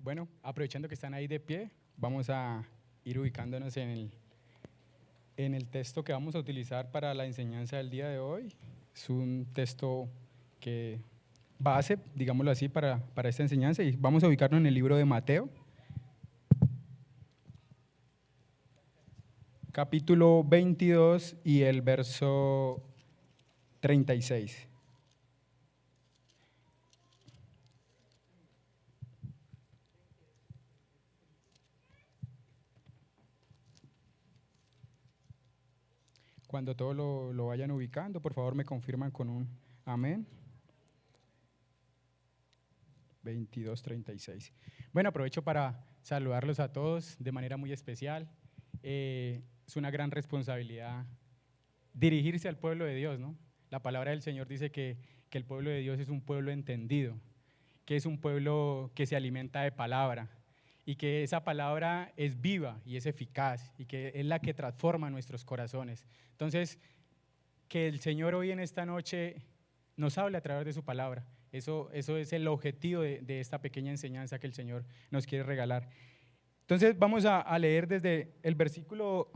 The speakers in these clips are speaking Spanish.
Bueno, aprovechando que están ahí de pie, vamos a ir ubicándonos en el texto que vamos a utilizar para la enseñanza del día de hoy. Es un texto que base, digámoslo así, para esta enseñanza, y vamos a ubicarnos en el libro de Mateo, capítulo 22 y el verso 36. Cuando todos lo vayan ubicando, por favor me confirman con un amén. 22:36. Bueno, aprovecho para saludarlos a todos de manera muy especial. Es una gran responsabilidad dirigirse al pueblo de Dios, ¿no? La palabra del Señor dice que el pueblo de Dios es un pueblo entendido, que es un pueblo que se alimenta de palabra y que esa palabra es viva y es eficaz y que es la que transforma nuestros corazones. Entonces, que el Señor hoy en esta noche nos hable a través de su palabra. Eso es el objetivo de esta pequeña enseñanza que el Señor nos quiere regalar. Entonces vamos a leer desde el versículo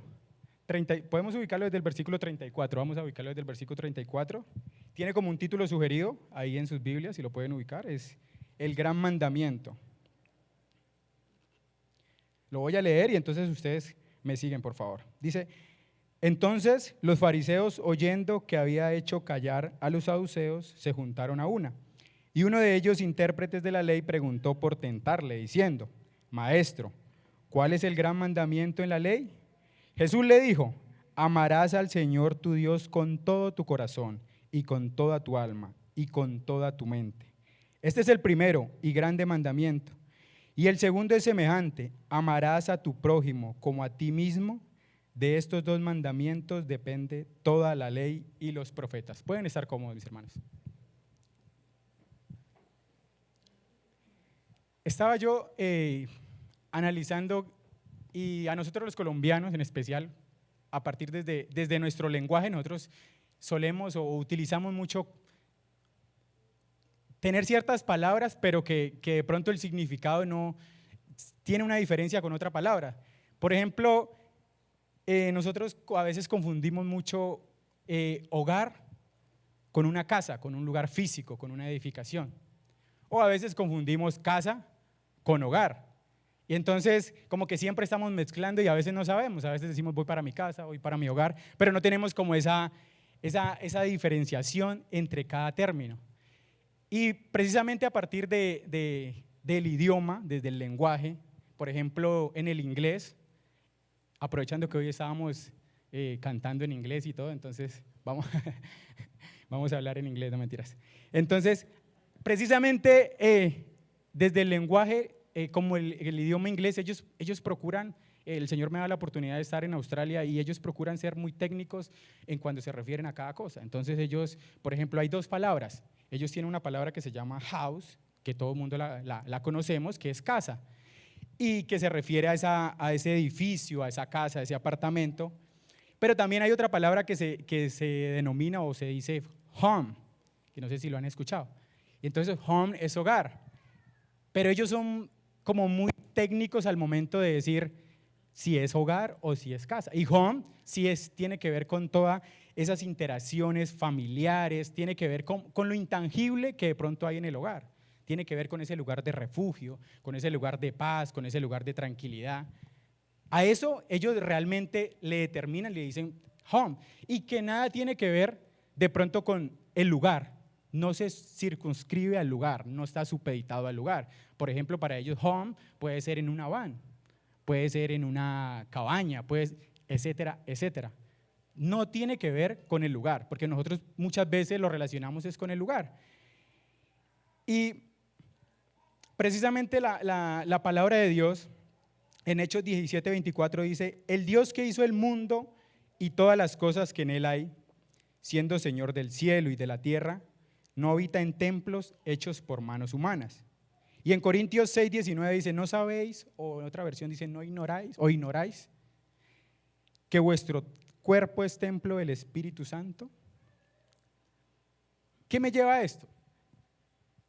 30, podemos ubicarlo desde el versículo 34, vamos a ubicarlo desde el versículo 34. Tiene como un título sugerido ahí en sus Biblias, si lo pueden ubicar, es el gran mandamiento. Lo voy a leer y entonces ustedes me siguen, por favor. Dice: entonces los fariseos, oyendo que había hecho callar a los saduceos, se juntaron a una. Y uno de ellos, intérpretes de la ley, preguntó por tentarle, diciendo: Maestro, ¿cuál es el gran mandamiento en la ley? Jesús le dijo: amarás al Señor tu Dios con todo tu corazón y con toda tu alma y con toda tu mente. Este es el primero y grande mandamiento. Y el segundo es semejante: amarás a tu prójimo como a ti mismo. De estos dos mandamientos depende toda la ley y los profetas. Pueden estar cómodos, mis hermanos. Estaba yo analizando, y a nosotros los colombianos en especial, a partir desde nuestro lenguaje, nosotros solemos o utilizamos mucho tener ciertas palabras, pero que de pronto el significado no tiene una diferencia con otra palabra. Por ejemplo, nosotros a veces confundimos mucho hogar con una casa, con un lugar físico, con una edificación. O a veces confundimos casa con hogar. Y entonces como que siempre estamos mezclando y a veces no sabemos, a veces decimos voy para mi casa, voy para mi hogar, pero no tenemos como esa diferenciación entre cada término. Y precisamente a partir del idioma, desde el lenguaje, por ejemplo en el inglés, aprovechando que hoy estábamos cantando en inglés y todo, entonces vamos a hablar en inglés, no mentiras. Entonces, precisamente desde el lenguaje, como el idioma inglés, ellos procuran, el Señor me da la oportunidad de estar en Australia y ellos procuran ser muy técnicos en cuando se refieren a cada cosa. Entonces ellos, por ejemplo, hay dos palabras. Ellos tienen una palabra que se llama house, que todo el mundo la conocemos, que es casa, y que se refiere a ese edificio, a esa casa, a ese apartamento. Pero también hay otra palabra que se denomina o se dice home, que no sé si lo han escuchado. Y entonces home es hogar, pero ellos son como muy técnicos al momento de decir si es hogar o si es casa. Y home sí tiene que ver con todas esas interacciones familiares, tiene que ver con lo intangible que de pronto hay en el hogar. Tiene que ver con ese lugar de refugio, con ese lugar de paz, con ese lugar de tranquilidad. A eso ellos realmente le determinan, le dicen home, y que nada tiene que ver de pronto con el lugar, no se circunscribe al lugar, no está supeditado al lugar. Por ejemplo, para ellos home puede ser en una van, puede ser en una cabaña, etcétera, etcétera. No tiene que ver con el lugar, porque nosotros muchas veces lo relacionamos es con el lugar. Y precisamente la palabra de Dios en Hechos 17:24 dice: el Dios que hizo el mundo y todas las cosas que en él hay, siendo Señor del cielo y de la tierra, no habita en templos hechos por manos humanas. Y en Corintios 6:19 dice: no sabéis, o en otra versión dice: no ignoráis que vuestro cuerpo es templo del Espíritu Santo. ¿Qué me lleva a esto?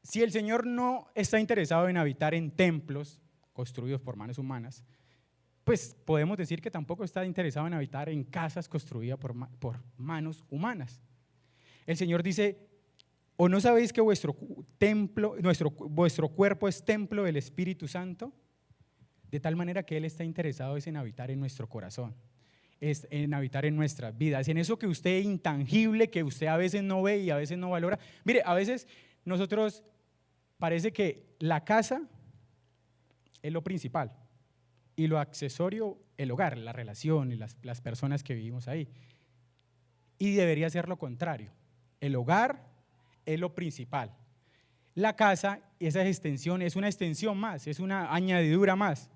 si el Señor no está interesado en habitar en templos construidos por manos humanas, pues podemos decir que tampoco está interesado en habitar en casas construidas por manos humanas. El Señor dice, ¿o no sabéis que vuestro cuerpo es templo del Espíritu Santo? De tal manera que Él está interesado es en habitar en nuestro corazón, es en habitar en nuestras vidas, en eso que usted es intangible, que usted a veces no ve y a veces no valora. Mire, a veces nosotros parece que la casa es lo principal y lo accesorio el hogar, la relación y las personas que vivimos ahí. Y debería ser lo contrario. El hogar es lo principal. La casa, esa extensión, es una extensión más, es una añadidura más,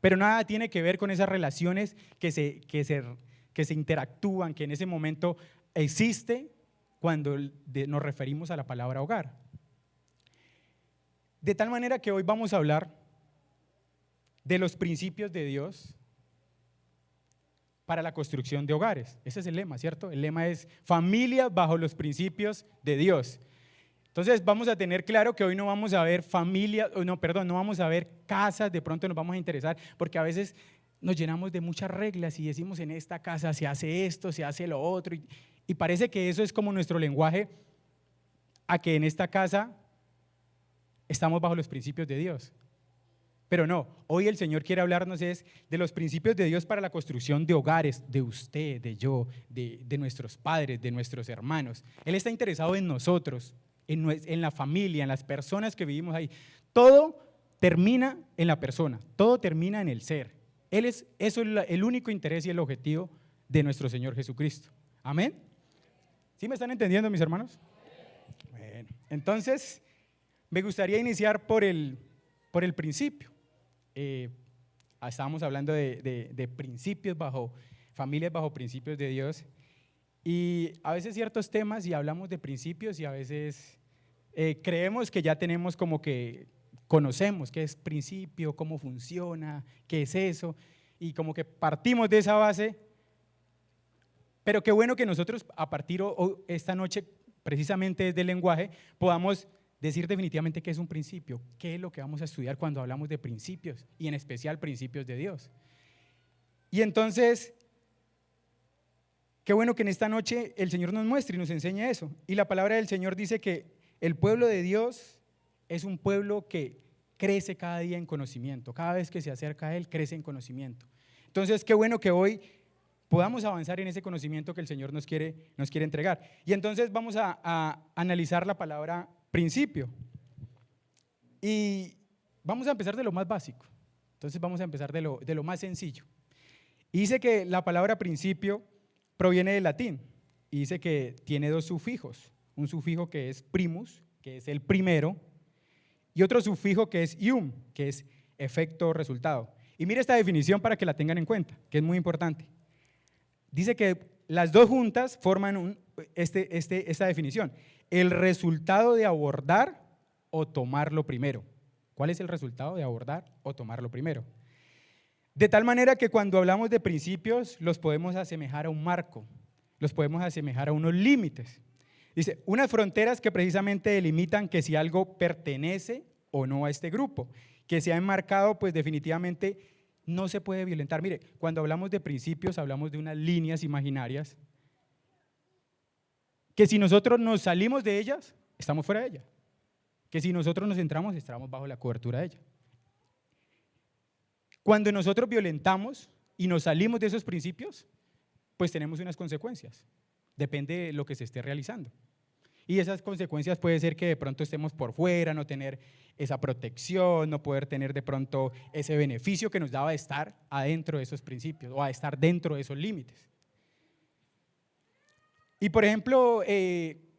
pero nada tiene que ver con esas relaciones que se interactúan, que en ese momento existe cuando nos referimos a la palabra hogar. De tal manera que hoy vamos a hablar de los principios de Dios para la construcción de hogares. Ese es el lema, ¿cierto? El lema es familia bajo los principios de Dios. Entonces vamos a tener claro que hoy no vamos a ver no vamos a ver casas, de pronto nos vamos a interesar, porque a veces nos llenamos de muchas reglas y decimos en esta casa se hace esto, se hace lo otro, y parece que eso es como nuestro lenguaje a que en esta casa estamos bajo los principios de Dios. Pero no, hoy el Señor quiere hablarnos de los principios de Dios para la construcción de hogares, de usted, de yo, de nuestros padres, de nuestros hermanos. Él está interesado en nosotros, en la familia, en las personas que vivimos ahí. Todo termina en la persona, todo termina en el ser. Eso es el único interés y el objetivo de nuestro Señor Jesucristo. ¿Amén? ¿Sí me están entendiendo, mis hermanos? Bueno, entonces me gustaría iniciar por el principio. Estábamos hablando de principios familias bajo principios de Dios, y a veces ciertos temas y hablamos de principios y a veces creemos que ya tenemos como que conocemos qué es principio, cómo funciona, qué es eso, y como que partimos de esa base, pero qué bueno que nosotros a partir esta noche precisamente desde el lenguaje podamos decir definitivamente qué es un principio, qué es lo que vamos a estudiar cuando hablamos de principios y en especial principios de Dios. Y entonces, qué bueno que en esta noche el Señor nos muestre y nos enseñe eso. Y la palabra del Señor dice que el pueblo de Dios es un pueblo que crece cada día en conocimiento, cada vez que se acerca a Él crece en conocimiento. Entonces, qué bueno que hoy podamos avanzar en ese conocimiento que el Señor nos quiere entregar. Y entonces vamos a analizar la palabra principio. Y vamos a empezar de lo más básico. Entonces vamos a empezar de lo más sencillo. Y dice que la palabra principio proviene del latín. Y dice que tiene dos sufijos. Un sufijo que es primus, que es el primero, y otro sufijo que es ium, que es efecto o resultado. Y mire esta definición para que la tengan en cuenta, que es muy importante. Dice que las dos juntas forman esta definición. El resultado de abordar o tomar lo primero. ¿Cuál es el resultado de abordar o tomar lo primero? De tal manera que cuando hablamos de principios los podemos asemejar a un marco, los podemos asemejar a unos límites. Dice, unas fronteras que precisamente delimitan que si algo pertenece o no a este grupo, que se ha enmarcado, pues definitivamente no se puede violentar. Mire, cuando hablamos de principios hablamos de unas líneas imaginarias que si nosotros nos salimos de ellas, estamos fuera de ella. Que si nosotros nos entramos, estamos bajo la cobertura de ella. Cuando nosotros violentamos y nos salimos de esos principios, pues tenemos unas consecuencias. Depende de lo que se esté realizando. Y esas consecuencias puede ser que de pronto estemos por fuera, no tener esa protección, no poder tener de pronto ese beneficio que nos daba de estar adentro de esos principios o a estar dentro de esos límites. Y por ejemplo,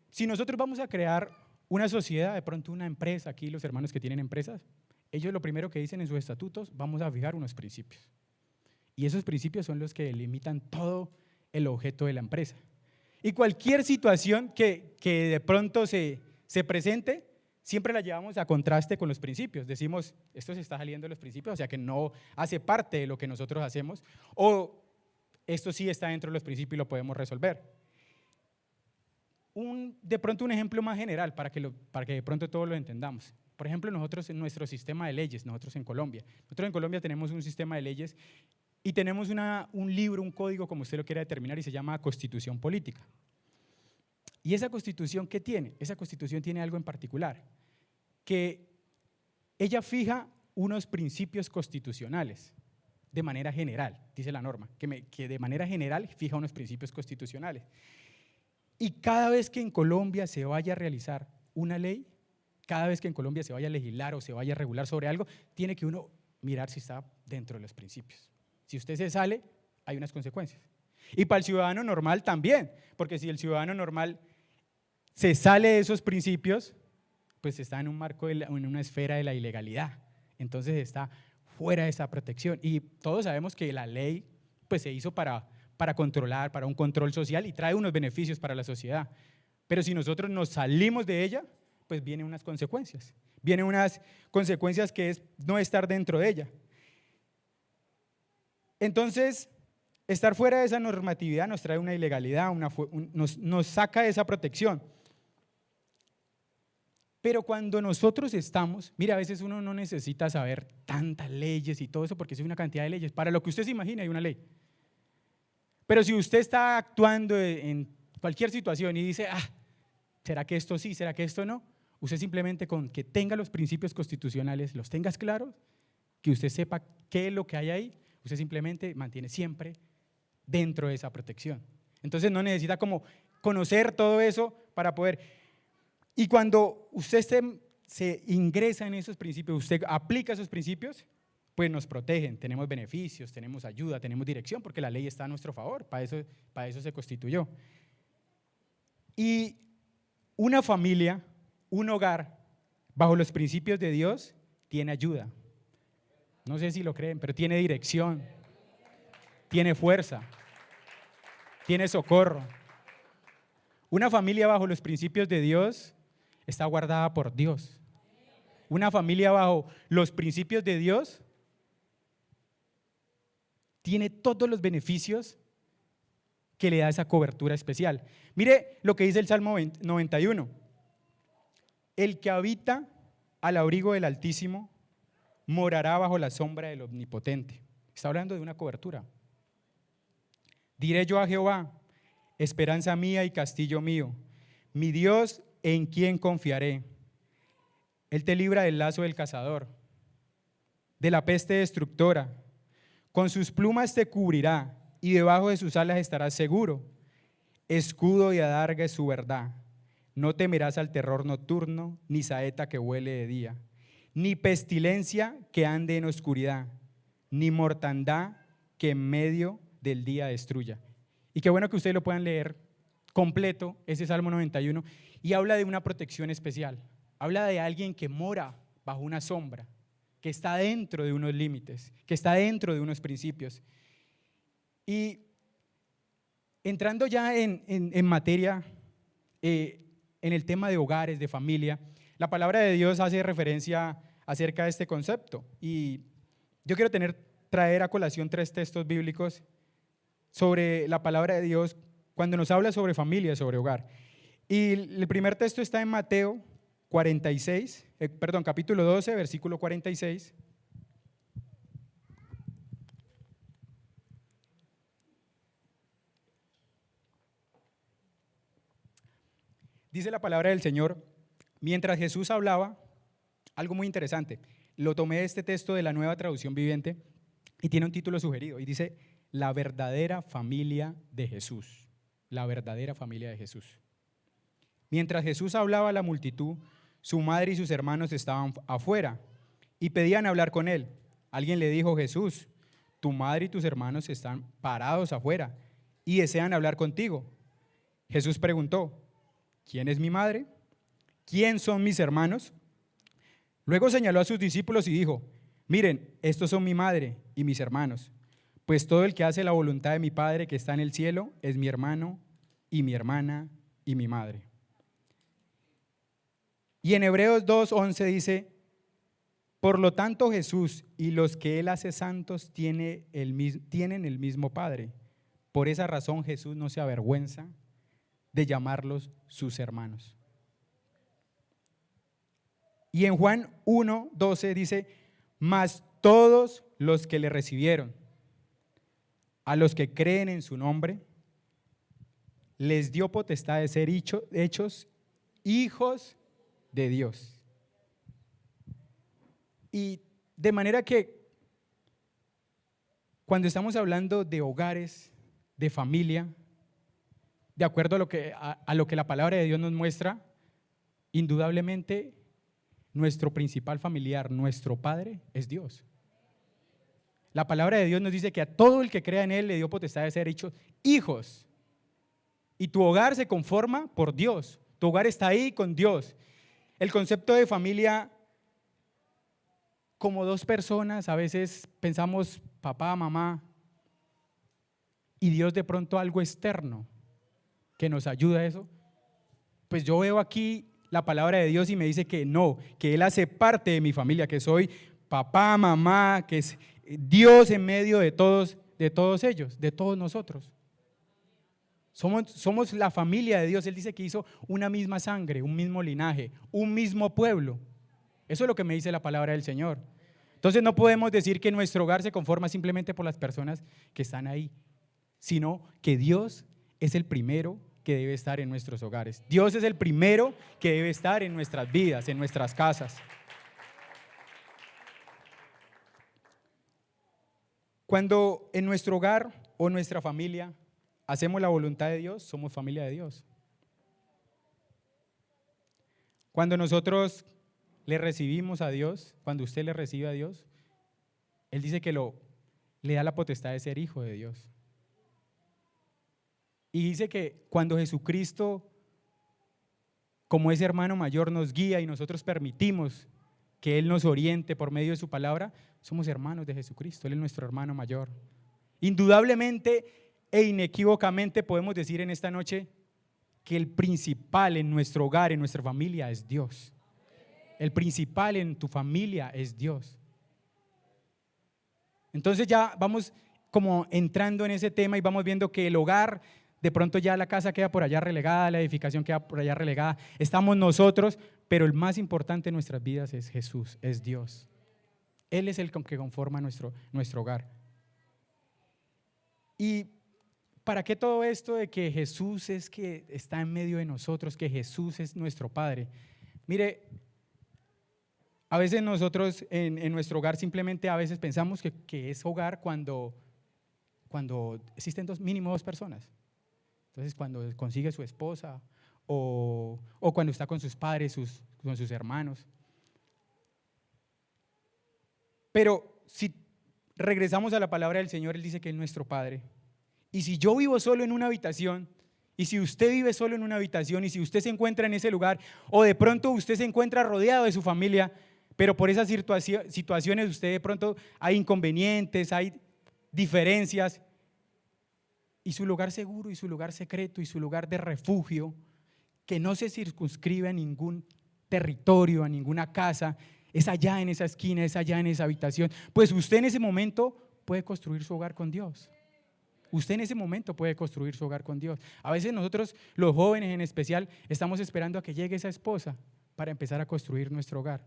si nosotros vamos a crear una sociedad, de pronto una empresa, aquí los hermanos que tienen empresas, ellos lo primero que dicen en sus estatutos, vamos a fijar unos principios. Y esos principios son los que delimitan todo el objeto de la empresa. Y cualquier situación que de pronto se presente, siempre la llevamos a contraste con los principios. Decimos, esto se está saliendo de los principios, o sea que no hace parte de lo que nosotros hacemos, o esto sí está dentro de los principios y lo podemos resolver. de pronto un ejemplo más general para que de pronto todos lo entendamos. Por ejemplo, nosotros en nuestro sistema de leyes, nosotros en Colombia tenemos un sistema de leyes y tenemos un libro, un código, como usted lo quiera determinar, y se llama Constitución Política. ¿Y esa Constitución qué tiene? Esa Constitución tiene algo en particular, que ella fija unos principios constitucionales de manera general, dice la norma, que de manera general fija unos principios constitucionales. Y cada vez que en Colombia se vaya a realizar una ley, cada vez que en Colombia se vaya a legislar o se vaya a regular sobre algo, tiene que uno mirar si está dentro de los principios. Si usted se sale, hay unas consecuencias. Y para el ciudadano normal también, porque si el ciudadano normal se sale de esos principios, pues está en un marco, en una esfera de la ilegalidad. Entonces está fuera de esa protección. Y todos sabemos que la ley pues, se hizo para controlar, para un control social y trae unos beneficios para la sociedad. Pero si nosotros nos salimos de ella, pues vienen unas consecuencias. Vienen unas consecuencias que es no estar dentro de ella. Entonces, estar fuera de esa normatividad nos trae una ilegalidad, nos saca de esa protección. Pero cuando nosotros estamos, mira, a veces uno no necesita saber tantas leyes y todo eso porque es una cantidad de leyes. Para lo que usted se imagina hay una ley. Pero si usted está actuando en cualquier situación y dice, ¿será que esto sí, será que esto no? Usted simplemente con que tenga los principios constitucionales, los tengas claros, que usted sepa qué es lo que hay ahí, usted simplemente mantiene siempre dentro de esa protección. Entonces no necesita como conocer todo eso para poder. Y cuando usted se ingresa en esos principios, usted aplica esos principios, pues nos protegen, tenemos beneficios, tenemos ayuda, tenemos dirección, porque la ley está a nuestro favor, para eso se constituyó. Y una familia, un hogar, bajo los principios de Dios, tiene ayuda. No sé si lo creen, pero tiene dirección, tiene fuerza, tiene socorro. Una familia bajo los principios de Dios está guardada por Dios. Una familia bajo los principios de Dios tiene todos los beneficios que le da esa cobertura especial. Mire lo que dice el Salmo 91. El que habita al abrigo del Altísimo morará bajo la sombra del Omnipotente. Está hablando de una cobertura. Diré yo a Jehová, esperanza mía y castillo mío, mi Dios en quien confiaré. Él te libra del lazo del cazador, de la peste destructora. Con sus plumas te cubrirá y debajo de sus alas estarás seguro. Escudo y adarga es su verdad. No temerás al terror nocturno, ni saeta que vuele de día, ni pestilencia que ande en oscuridad, ni mortandad que en medio del día destruya. Y qué bueno que ustedes lo puedan leer completo, ese Salmo 91, y habla de una protección especial. Habla de alguien que mora bajo una sombra, que está dentro de unos límites, que está dentro de unos principios. Y entrando ya en materia, en el tema de hogares, de familia, la palabra de Dios hace referencia acerca de este concepto. Y yo quiero traer a colación 3 textos bíblicos sobre la palabra de Dios cuando nos habla sobre familia, sobre hogar. Y el primer texto está en Mateo 46, capítulo 12, versículo 46. Dice la palabra del Señor, mientras Jesús hablaba, algo muy interesante, lo tomé de este texto de la Nueva Traducción Viviente y tiene un título sugerido y dice, la verdadera familia de Jesús, la verdadera familia de Jesús. Mientras Jesús hablaba a la multitud, su madre y sus hermanos estaban afuera y pedían hablar con él. Alguien le dijo, Jesús, tu madre y tus hermanos están parados afuera y desean hablar contigo. Jesús preguntó, ¿quién es mi madre? ¿Quién son mis hermanos? Luego señaló a sus discípulos y dijo, miren, estos son mi madre y mis hermanos, pues todo el que hace la voluntad de mi Padre que está en el cielo es mi hermano y mi hermana y mi madre. Y en Hebreos 2:11 dice, por lo tanto Jesús y los que Él hace santos tienen el mismo Padre. Por esa razón Jesús no se avergüenza de llamarlos sus hermanos. Y en Juan 1:12 dice: mas todos los que le recibieron, a los que creen en su nombre, les dio potestad de ser hechos hijos de Dios. Y de manera que cuando estamos hablando de hogares, de familia, de acuerdo a lo que la palabra de Dios nos muestra, indudablemente nuestro principal familiar, nuestro Padre, es Dios. La palabra de Dios nos dice que a todo el que crea en Él le dio potestad de ser hechos hijos. Y tu hogar se conforma por Dios. Tu hogar está ahí con Dios. El concepto de familia, como dos personas, a veces pensamos papá, mamá, y Dios de pronto algo externo que nos ayuda a eso. Pues yo veo aquí la palabra de Dios y me dice que no, que Él hace parte de mi familia, que soy papá, mamá, que es Dios en medio de todos ellos, de todos nosotros. Somos la familia de Dios. Él dice que hizo una misma sangre, un mismo linaje, un mismo pueblo. Eso es lo que me dice la palabra del Señor. Entonces no podemos decir que nuestro hogar se conforma simplemente por las personas que están ahí, sino que Dios es el primero que debe estar en nuestros hogares. Dios es el primero que debe estar en nuestras vidas, en nuestras casas. Cuando en nuestro hogar o nuestra familia hacemos la voluntad de Dios, somos familia de Dios. Cuando nosotros le recibimos a Dios, cuando usted le recibe a Dios, Él dice que le da la potestad de ser hijo de Dios. Y dice que cuando Jesucristo, como ese hermano mayor, nos guía y nosotros permitimos que Él nos oriente por medio de su palabra, somos hermanos de Jesucristo. Él es nuestro hermano mayor. Indudablemente e inequívocamente podemos decir en esta noche que el principal en nuestro hogar, en nuestra familia, es Dios. El principal en tu familia es Dios. Entonces ya vamos como entrando en ese tema y vamos viendo que el hogar, de pronto ya la casa queda por allá relegada, la edificación queda por allá relegada, estamos nosotros, pero el más importante en nuestras vidas es Jesús, es Dios. Él es el que conforma nuestro hogar. ¿Y para qué todo esto de que Jesús es que está en medio de nosotros, que Jesús es nuestro Padre? Mire, a veces nosotros en nuestro hogar simplemente a veces pensamos que es hogar cuando existen mínimo dos personas. Entonces cuando consigue su esposa o cuando está con sus padres, con sus hermanos. Pero si regresamos a la palabra del Señor, Él dice que es nuestro Padre. Y si yo vivo solo en una habitación, y si usted vive solo en una habitación, y si usted se encuentra en ese lugar, o de pronto usted se encuentra rodeado de su familia, pero por esas situaciones usted de pronto hay inconvenientes, hay diferencias, y su lugar seguro, y su lugar secreto, y su lugar de refugio, que no se circunscribe a ningún territorio, a ninguna casa, es allá en esa esquina, es allá en esa habitación, pues usted en ese momento puede construir su hogar con Dios. Usted en ese momento puede construir su hogar con Dios. A veces nosotros, los jóvenes en especial, estamos esperando a que llegue esa esposa para empezar a construir nuestro hogar.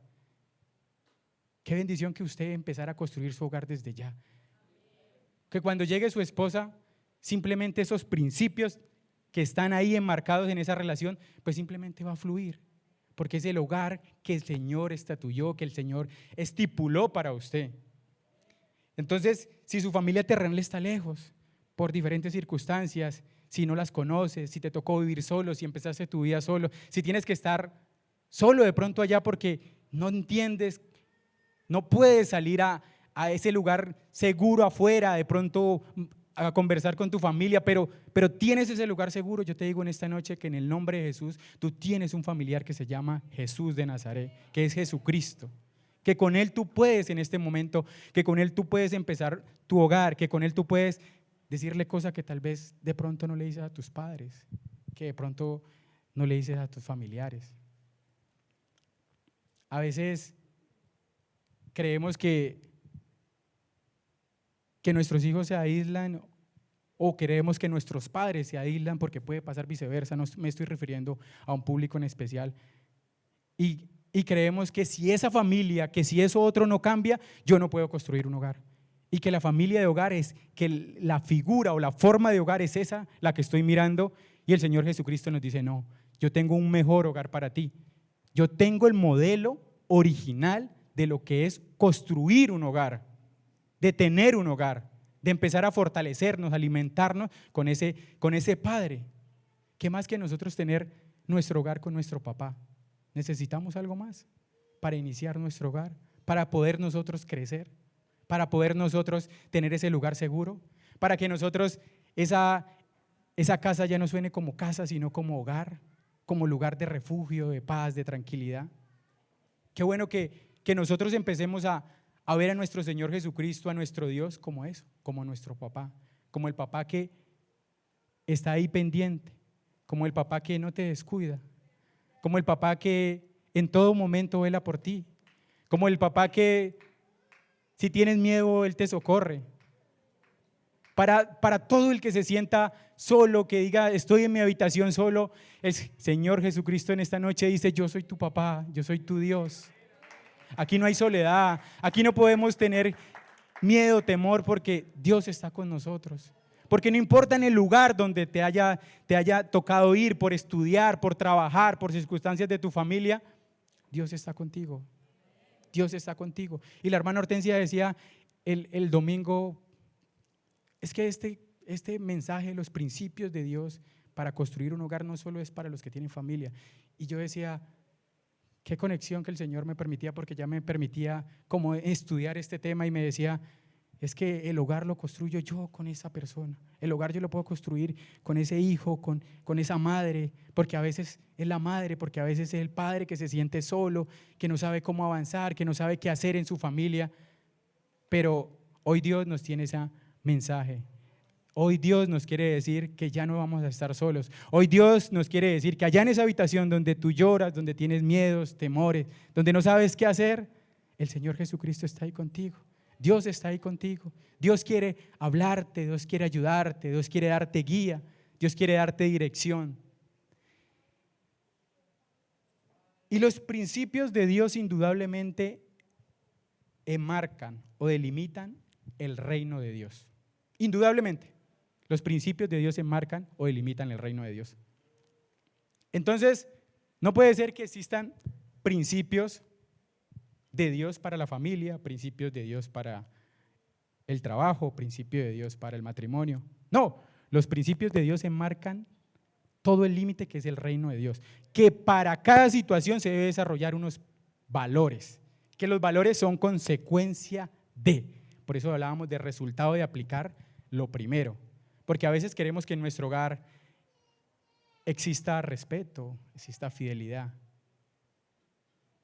Qué bendición que usted empezara a construir su hogar desde ya. Que cuando llegue su esposa, simplemente esos principios que están ahí enmarcados en esa relación, pues simplemente va a fluir. Porque es el hogar que el Señor estatuyó, que el Señor estipuló para usted. Entonces, si su familia terrenal está lejos, por diferentes circunstancias, si no las conoces, si te tocó vivir solo, si empezaste tu vida solo, si tienes que estar solo de pronto allá porque no entiendes, no puedes salir a ese lugar seguro afuera, de pronto a conversar con tu familia, pero tienes ese lugar seguro. Yo te digo en esta noche que en el nombre de Jesús, tú tienes un familiar que se llama Jesús de Nazaret, que es Jesucristo. Que con Él tú puedes en este momento, que con Él tú puedes empezar tu hogar, que con Él tú puedes decirle cosas que tal vez de pronto no le dices a tus padres, que de pronto no le dices a tus familiares. A veces creemos que nuestros hijos se aíslan O queremos que nuestros padres se aíslan, porque puede pasar viceversa, no me estoy refiriendo a un público en especial. Y creemos que si esa familia, que si eso otro no cambia, yo no puedo construir un hogar. Y que la familia de hogar es, que la figura o la forma de hogar es esa, la que estoy mirando. Y el Señor Jesucristo nos dice, no, yo tengo un mejor hogar para ti. Yo tengo el modelo original de lo que es construir un hogar, de tener un hogar, de empezar a fortalecernos, alimentarnos con ese Padre. ¿Qué más que nosotros tener nuestro hogar con nuestro papá? Necesitamos algo más para iniciar nuestro hogar, para poder nosotros crecer, para poder nosotros tener ese lugar seguro, para que nosotros esa casa ya no suene como casa, sino como hogar, como lugar de refugio, de paz, de tranquilidad. Qué bueno que nosotros empecemos a ver a nuestro Señor Jesucristo, a nuestro Dios como eso, como nuestro papá, como el papá que está ahí pendiente, como el papá que no te descuida, como el papá que en todo momento vela por ti, como el papá que si tienes miedo Él te socorre. Para todo el que se sienta solo, que diga estoy en mi habitación solo, el Señor Jesucristo en esta noche dice yo soy tu papá, yo soy tu Dios. Aquí no hay soledad, aquí no podemos tener miedo, temor, porque Dios está con nosotros. Porque no importa en el lugar donde te haya tocado ir por estudiar, por trabajar, por circunstancias de tu familia, Dios está contigo. Dios está contigo. Y la hermana Hortensia decía el domingo, es que este mensaje, los principios de Dios para construir un hogar no solo es para los que tienen familia. Y yo decía, qué conexión que el Señor me permitía, porque ya me permitía como estudiar este tema y me decía, es que el hogar lo construyo yo con esa persona. El hogar yo lo puedo construir con ese hijo, con esa madre, porque a veces es la madre, porque a veces es el padre que se siente solo, que no sabe cómo avanzar, que no sabe qué hacer en su familia. Pero hoy Dios nos tiene ese mensaje. Hoy Dios nos quiere decir que ya no vamos a estar solos. Hoy Dios nos quiere decir que allá en esa habitación donde tú lloras, donde tienes miedos, temores, donde no sabes qué hacer, el Señor Jesucristo está ahí contigo. Dios está ahí contigo. Dios quiere hablarte, Dios quiere ayudarte, Dios quiere darte guía, Dios quiere darte dirección. Y los principios de Dios indudablemente enmarcan o delimitan el reino de Dios. Indudablemente, los principios de Dios enmarcan o delimitan el reino de Dios. Entonces, no puede ser que existan principios de Dios para la familia, principios de Dios para el trabajo, principios de Dios para el matrimonio. No, los principios de Dios enmarcan todo el límite que es el reino de Dios, que para cada situación se debe desarrollar unos valores, que los valores son consecuencia de. Por eso hablábamos de resultado de aplicar lo primero, porque a veces queremos que en nuestro hogar exista respeto, exista fidelidad,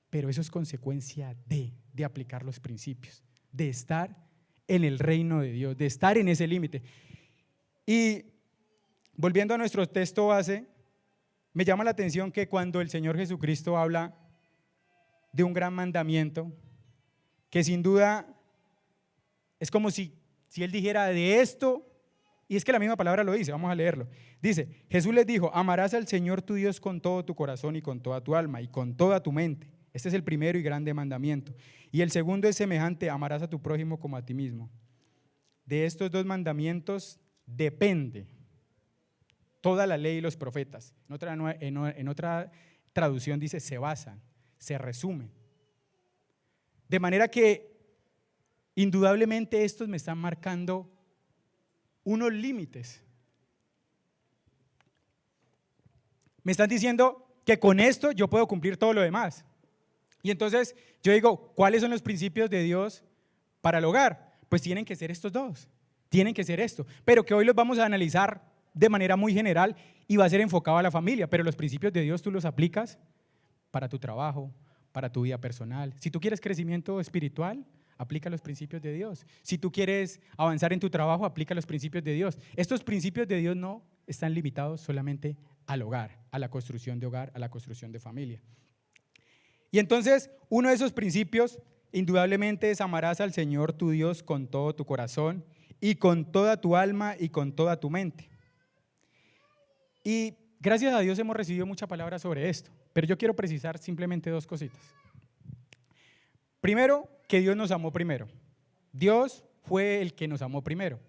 pero eso es consecuencia de aplicar los principios, de estar en el reino de Dios, de estar en ese límite. Y volviendo a nuestro texto base, me llama la atención que cuando el Señor Jesucristo habla de un gran mandamiento, que sin duda es como si Él dijera de esto, y es que la misma palabra lo dice, vamos a leerlo. Dice, Jesús les dijo, amarás al Señor tu Dios con todo tu corazón y con toda tu alma y con toda tu mente. Este es el primero y grande mandamiento. Y el segundo es semejante, amarás a tu prójimo como a ti mismo. De estos dos mandamientos depende toda la ley y los profetas. En otra traducción dice se basan, se resumen. De manera que indudablemente estos me están marcando unos límites. Me están diciendo que con esto yo puedo cumplir todo lo demás. Y entonces yo digo, ¿cuáles son los principios de Dios para el hogar? Pues tienen que ser estos dos, tienen que ser esto, pero que hoy los vamos a analizar de manera muy general y va a ser enfocado a la familia, pero los principios de Dios tú los aplicas para tu trabajo, para tu vida personal. Si tú quieres crecimiento espiritual, aplica los principios de Dios. Si tú quieres avanzar en tu trabajo, aplica los principios de Dios. Estos principios de Dios no están limitados solamente al hogar, a la construcción de hogar, a la construcción de familia. Y entonces, uno de esos principios, indudablemente, es amarás al Señor tu Dios con todo tu corazón y con toda tu alma y con toda tu mente. Y gracias a Dios hemos recibido mucha palabra sobre esto, pero yo quiero precisar simplemente dos cositas. Primero, que Dios nos amó primero. Dios fue el que nos amó primero.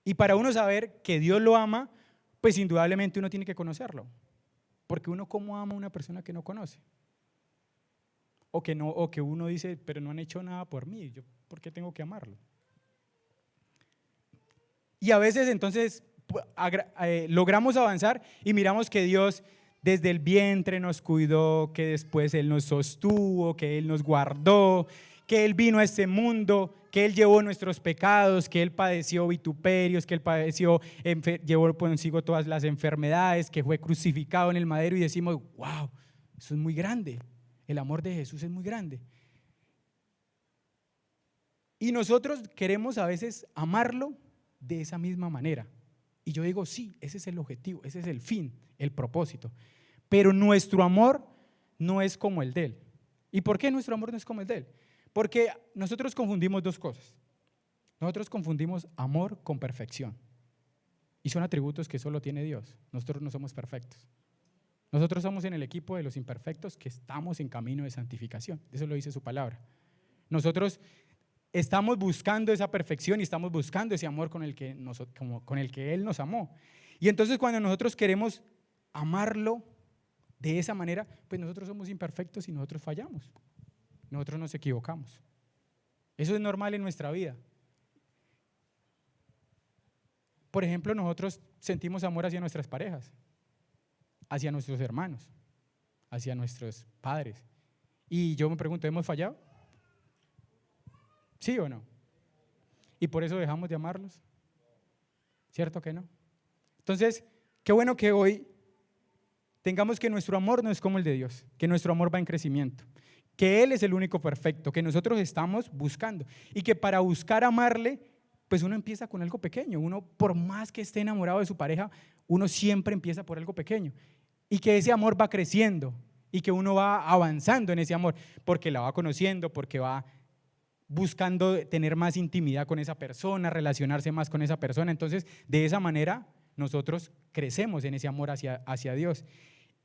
Y para uno saber que Dios lo ama, pues indudablemente uno tiene que conocerlo. Porque uno, ¿cómo ama a una persona que no conoce? O que uno dice, pero no han hecho nada por mí, ¿yo por qué tengo que amarlo? Y a veces entonces logramos avanzar y miramos que Dios desde el vientre nos cuidó, que después Él nos sostuvo, que Él nos guardó, que Él vino a este mundo, que Él llevó nuestros pecados, que Él padeció vituperios, que Él llevó consigo todas las enfermedades, que fue crucificado en el madero, y decimos, wow, eso es muy grande, el amor de Jesús es muy grande. Y nosotros queremos a veces amarlo de esa misma manera. Y yo digo, sí, ese es el objetivo, ese es el fin, el propósito. Pero nuestro amor no es como el de Él. ¿Y por qué nuestro amor no es como el de Él? Porque nosotros confundimos dos cosas. Nosotros confundimos amor con perfección. Y son atributos que solo tiene Dios. Nosotros no somos perfectos. Nosotros somos en el equipo de los imperfectos que estamos en camino de santificación. Eso lo dice su palabra. Nosotros estamos buscando esa perfección y estamos buscando ese amor con el que Él nos amó. Y entonces cuando nosotros queremos amarlo de esa manera, pues nosotros somos imperfectos y nosotros fallamos. Nosotros nos equivocamos. Eso es normal en nuestra vida. Por ejemplo, nosotros sentimos amor hacia nuestras parejas, hacia nuestros hermanos, hacia nuestros padres. Y yo me pregunto, ¿hemos fallado? ¿Sí o no? ¿Y por eso dejamos de amarlos? ¿Cierto que no? Entonces, qué bueno que hoy tengamos que nuestro amor no es como el de Dios, que nuestro amor va en crecimiento, que Él es el único perfecto, que nosotros estamos buscando y que para buscar amarle, pues uno empieza con algo pequeño. Uno, por más que esté enamorado de su pareja, uno siempre empieza por algo pequeño y que ese amor va creciendo y que uno va avanzando en ese amor porque la va conociendo, porque va buscando tener más intimidad con esa persona, relacionarse más con esa persona. Entonces, de esa manera nosotros crecemos en ese amor hacia Dios.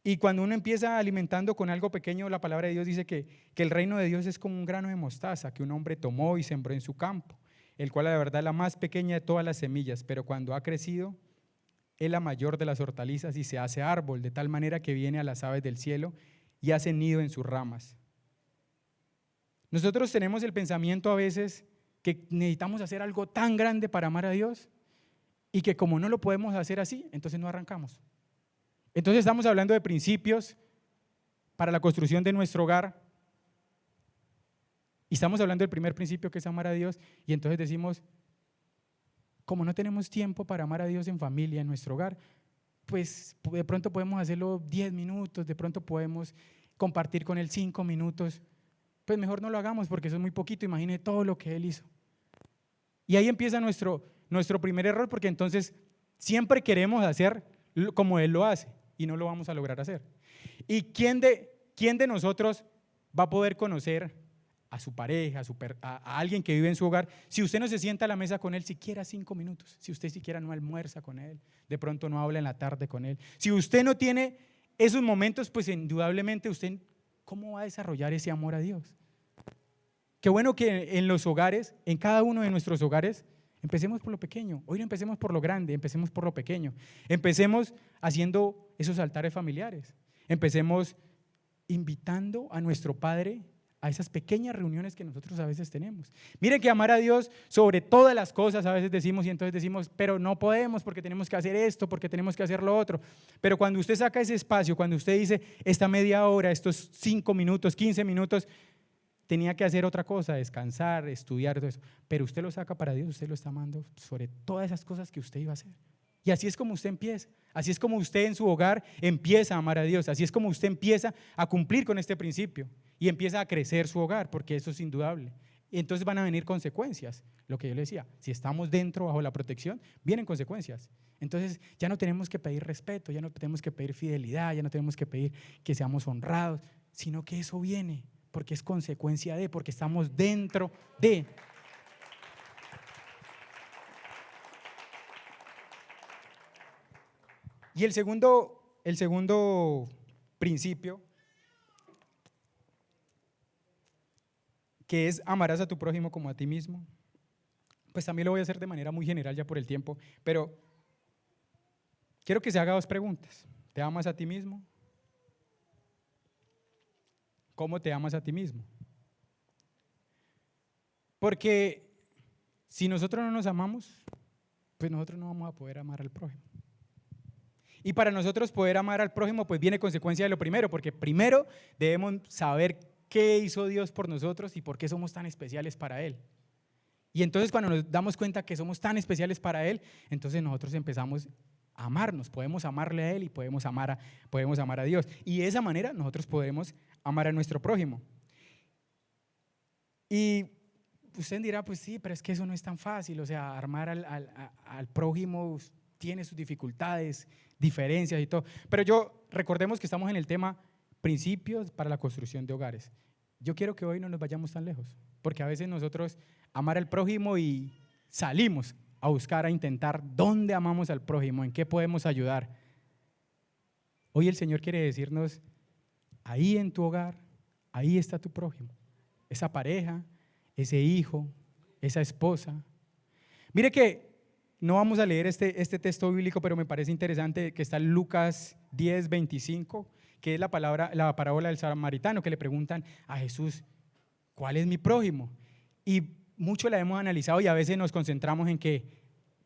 Y cuando uno empieza alimentando con algo pequeño, la palabra de Dios dice que el reino de Dios es como un grano de mostaza que un hombre tomó y sembró en su campo, el cual la verdad es la más pequeña de todas las semillas, pero cuando ha crecido es la mayor de las hortalizas y se hace árbol, de tal manera que viene a las aves del cielo y hace nido en sus ramas. Nosotros tenemos el pensamiento a veces que necesitamos hacer algo tan grande para amar a Dios y que como no lo podemos hacer así, entonces no arrancamos. Entonces estamos hablando de principios para la construcción de nuestro hogar y estamos hablando del primer principio que es amar a Dios y entonces decimos, como no tenemos tiempo para amar a Dios en familia, en nuestro hogar, pues de pronto podemos hacerlo 10 minutos, de pronto podemos compartir con Él 5 minutos, pues mejor no lo hagamos porque eso es muy poquito, imagine todo lo que Él hizo. Y ahí empieza nuestro primer error, porque entonces siempre queremos hacer como Él lo hace y no lo vamos a lograr hacer. ¿Y quién de nosotros va a poder conocer a su pareja, a alguien que vive en su hogar, si usted no se sienta a la mesa con Él siquiera 5 minutos, si usted siquiera no almuerza con Él, de pronto no habla en la tarde con Él? Si usted no tiene esos momentos, pues indudablemente usted, ¿cómo va a desarrollar ese amor a Dios? Qué bueno que en los hogares, en cada uno de nuestros hogares, empecemos por lo pequeño. Hoy no empecemos por lo grande, empecemos por lo pequeño. Empecemos haciendo esos altares familiares. Empecemos invitando a nuestro Padre a esas pequeñas reuniones que nosotros a veces tenemos. Miren que amar a Dios sobre todas las cosas a veces decimos y entonces decimos, pero no podemos porque tenemos que hacer esto, porque tenemos que hacer lo otro. Pero cuando usted saca ese espacio, cuando usted dice esta media hora, estos 5 minutos, 15 minutos, tenía que hacer otra cosa, descansar, estudiar, todo eso, pero usted lo saca para Dios, usted lo está amando sobre todas esas cosas que usted iba a hacer. Y así es como usted empieza, así es como usted en su hogar empieza a amar a Dios, así es como usted empieza a cumplir con este principio y empieza a crecer su hogar, porque eso es indudable. Y entonces van a venir consecuencias, lo que yo le decía, si estamos dentro, bajo la protección, vienen consecuencias. Entonces ya no tenemos que pedir respeto, ya no tenemos que pedir fidelidad, ya no tenemos que pedir que seamos honrados, sino que eso viene, porque es consecuencia de, porque estamos dentro de. Y el segundo principio, que es amarás a tu prójimo como a ti mismo, pues también lo voy a hacer de manera muy general ya por el tiempo, pero quiero que se haga 2 preguntas. ¿Te amas a ti mismo? ¿Cómo te amas a ti mismo? Porque si nosotros no nos amamos, pues nosotros no vamos a poder amar al prójimo. Y para nosotros poder amar al prójimo, pues viene consecuencia de lo primero, porque primero debemos saber qué hizo Dios por nosotros y por qué somos tan especiales para Él. Y entonces cuando nos damos cuenta que somos tan especiales para Él, entonces nosotros empezamos a amarnos, podemos amarle a Él y podemos amar a Dios. Y de esa manera nosotros podemos amar a nuestro prójimo. Y usted dirá, pues sí, pero es que eso no es tan fácil, o sea, amar al prójimo tiene sus dificultades, diferencias y todo. Pero recordemos que estamos en el tema principios para la construcción de hogares. Yo quiero que hoy no nos vayamos tan lejos, porque a veces nosotros amar al prójimo y salimos a buscar, a intentar dónde amamos al prójimo, en qué podemos ayudar. Hoy el Señor quiere decirnos, ahí en tu hogar, ahí está tu prójimo, esa pareja, ese hijo, esa esposa. Mire que no vamos a leer este texto bíblico, pero me parece interesante que está en Lucas 10:25, que es la parábola del samaritano, que le preguntan a Jesús, ¿cuál es mi prójimo? Y mucho la hemos analizado y a veces nos concentramos en que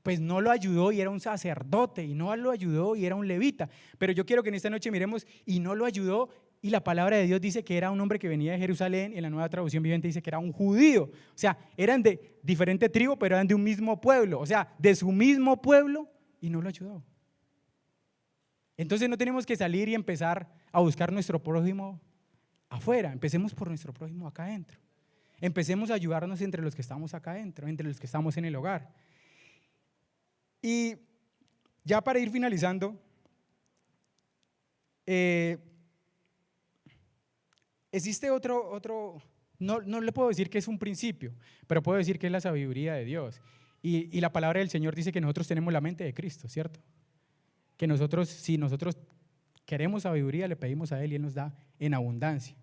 pues no lo ayudó y era un sacerdote, y no lo ayudó y era un levita, pero yo quiero que en esta noche miremos y no lo ayudó, y la palabra de Dios dice que era un hombre que venía de Jerusalén, y en la Nueva Traducción Viviente dice que era un judío, o sea, eran de diferente tribu, pero eran de un mismo pueblo, o sea, de su mismo pueblo, y no lo ayudó. Entonces no tenemos que salir y empezar a buscar nuestro prójimo afuera, empecemos por nuestro prójimo acá adentro. Empecemos a ayudarnos entre los que estamos acá adentro, entre los que estamos en el hogar. Y ya para ir finalizando, existe otro, no le puedo decir que es un principio, pero puedo decir que es la sabiduría de Dios. Y la palabra del Señor dice que nosotros tenemos la mente de Cristo, ¿cierto? Que nosotros, si nosotros queremos sabiduría, le pedimos a Él y Él nos da en abundancia.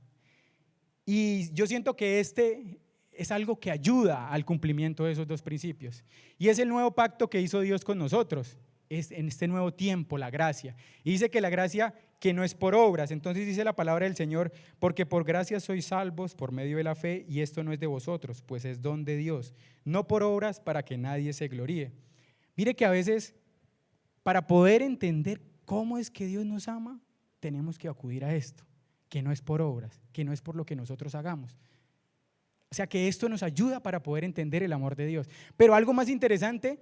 Y yo siento que este es algo que ayuda al cumplimiento de esos 2 principios. Y es el nuevo pacto que hizo Dios con nosotros, es en este nuevo tiempo, la gracia. Y dice que la gracia que no es por obras. Entonces dice la palabra del Señor, porque por gracia sois salvos por medio de la fe, y esto no es de vosotros, pues es don de Dios, no por obras para que nadie se gloríe. Mire que a veces, para poder entender cómo es que Dios nos ama, tenemos que acudir a esto, que no es por obras, que no es por lo que nosotros hagamos. O sea que esto nos ayuda para poder entender el amor de Dios. Pero algo más interesante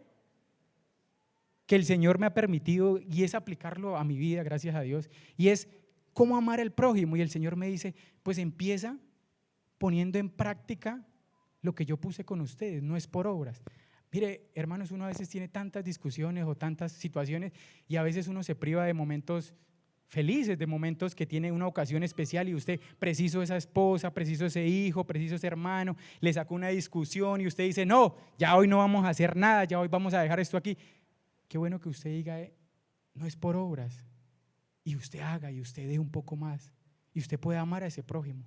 que el Señor me ha permitido, y es aplicarlo a mi vida, gracias a Dios, y es cómo amar al prójimo. Y el Señor me dice, pues empieza poniendo en práctica lo que yo puse con ustedes, no es por obras. Mire, hermanos, uno a veces tiene tantas discusiones o tantas situaciones, y a veces uno se priva de momentos felices, de momentos que tiene una ocasión especial, y usted, preciso esa esposa, preciso ese hijo, preciso ese hermano, le sacó una discusión y usted dice, no, ya hoy no vamos a hacer nada, ya hoy vamos a dejar esto aquí. Qué bueno que usted diga, no es por obras, y usted haga y usted dé un poco más, y usted pueda amar a ese prójimo,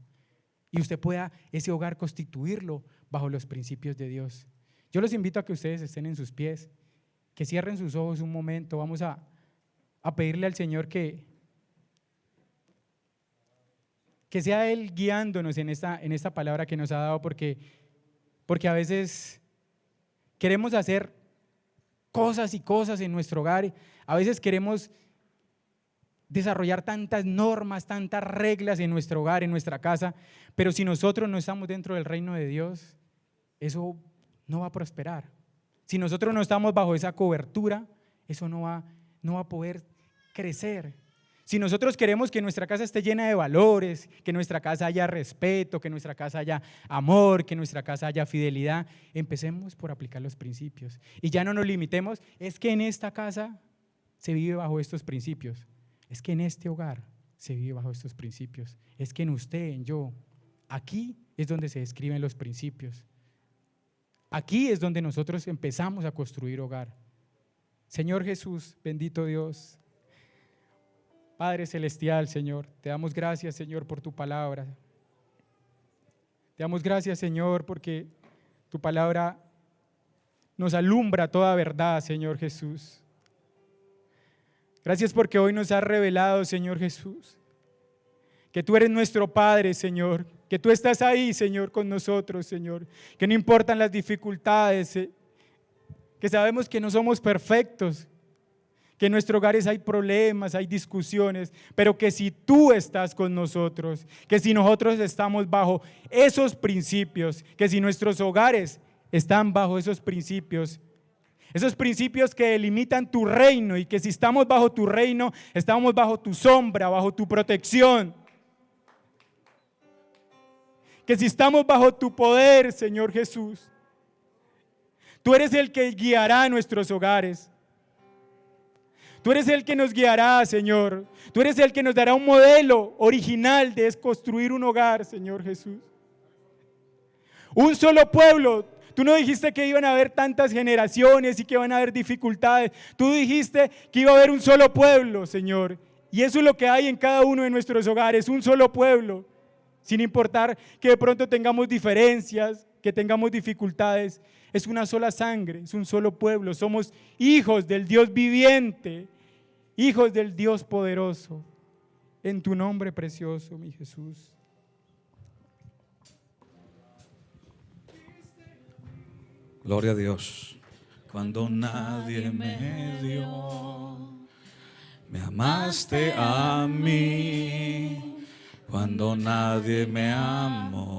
y usted pueda ese hogar constituirlo bajo los principios de Dios. Yo los invito a que ustedes estén en sus pies, que cierren sus ojos un momento. Vamos a pedirle al Señor que sea Él guiándonos en esta palabra que nos ha dado, porque a veces queremos hacer cosas y cosas en nuestro hogar, a veces queremos desarrollar tantas normas, tantas reglas en nuestro hogar, en nuestra casa, pero si nosotros no estamos dentro del reino de Dios, eso no va a prosperar. Si nosotros no estamos bajo esa cobertura, eso no va a poder crecer. Si nosotros queremos que nuestra casa esté llena de valores, que en nuestra casa haya respeto, que en nuestra casa haya amor, que en nuestra casa haya fidelidad, empecemos por aplicar los principios. Y ya no nos limitemos, es que en esta casa se vive bajo estos principios, es que en este hogar se vive bajo estos principios, es que en usted, en yo, aquí es donde se describen los principios. Aquí es donde nosotros empezamos a construir hogar. Señor Jesús, bendito Dios, Padre Celestial, Señor, te damos gracias, Señor, por tu palabra. Te damos gracias, Señor, porque tu palabra nos alumbra toda verdad, Señor Jesús. Gracias porque hoy nos has revelado, Señor Jesús, que tú eres nuestro Padre, Señor, que tú estás ahí, Señor, con nosotros, Señor, que no importan las dificultades, que sabemos que no somos perfectos, que en nuestros hogares hay problemas, hay discusiones, pero que si tú estás con nosotros, que si nosotros estamos bajo esos principios, que si nuestros hogares están bajo esos principios que delimitan tu reino, y que si estamos bajo tu reino, estamos bajo tu sombra, bajo tu protección, que si estamos bajo tu poder, Señor Jesús, tú eres el que guiará nuestros hogares. Tú eres el que nos guiará, Señor. Tú eres el que nos dará un modelo original de construir un hogar, Señor Jesús. Un solo pueblo. Tú no dijiste que iban a haber tantas generaciones y que iban a haber dificultades. Tú dijiste que iba a haber un solo pueblo, Señor. Y eso es lo que hay en cada uno de nuestros hogares, un solo pueblo. Sin importar que de pronto tengamos diferencias, que tengamos dificultades, es una sola sangre, es un solo pueblo. Somos hijos del Dios viviente, hijos del Dios poderoso. En tu nombre precioso, mi Jesús. Gloria a Dios. Cuando nadie me dio, me amaste a mí. Cuando nadie me amó,